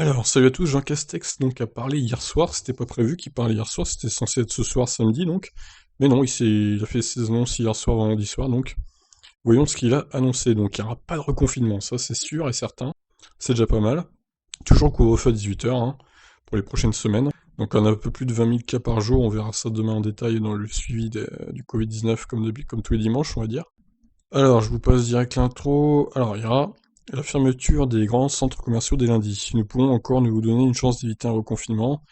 Alors, salut à tous, Jean Castex donc a parlé hier soir, c'était pas prévu qu'il parle hier soir, c'était censé être ce soir samedi donc, mais non, il a fait ses annonces hier soir, vendredi soir donc, voyons ce qu'il a annoncé, donc il n'y aura pas de reconfinement, ça c'est sûr et certain, c'est déjà pas mal, toujours couvre-feu à 18h pour les prochaines semaines, donc on a un peu plus de 20 000 cas par jour, on verra ça demain en détail dans le suivi du Covid-19 comme tous les dimanches on va dire. Alors, je vous passe direct l'intro. Alors, il y aura la fermeture des grands centres commerciaux dès lundi. Nous pouvons encore nous donner une chance d'éviter un reconfinement.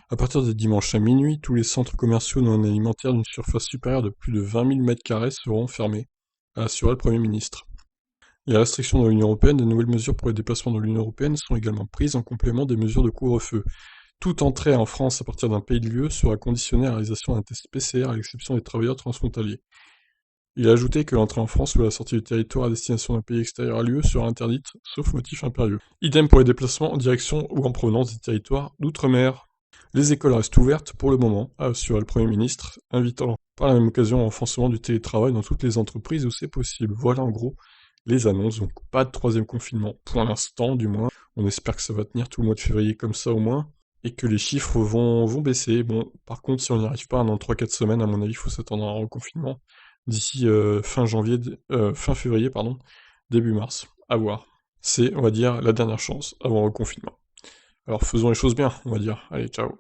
À partir de dimanche à minuit, tous les centres commerciaux non alimentaires d'une surface supérieure de plus de 20 000 m² seront fermés, a assuré le Premier ministre. Les restrictions dans l'Union européenne, de nouvelles mesures pour les déplacements dans l'Union européenne sont également prises en complément des mesures de couvre-feu. Toute entrée en France à partir d'un pays de l'UE sera conditionnée à la réalisation d'un test PCR à l'exception des travailleurs transfrontaliers. Il a ajouté que l'entrée en France ou la sortie du territoire à destination d'un pays extérieur à l'UE sera interdite, sauf motif impérieux. Idem pour les déplacements en direction ou en provenance des territoires d'outre-mer. Les écoles restent ouvertes pour le moment, a assuré le Premier ministre, invitant par la même occasion au renforcement du télétravail dans toutes les entreprises où c'est possible. Voilà en gros les annonces, donc pas de troisième confinement, pour l'instant du moins. On espère que ça va tenir tout le mois de février comme ça au moins, et que les chiffres vont baisser. Bon, par contre, si on n'y arrive pas dans 3-4 semaines, à mon avis, il faut s'attendre à un reconfinement d'ici fin février, pardon, début mars. À voir. C'est, on va dire, la dernière chance avant le confinement. Alors faisons les choses bien, on va dire. Allez, ciao.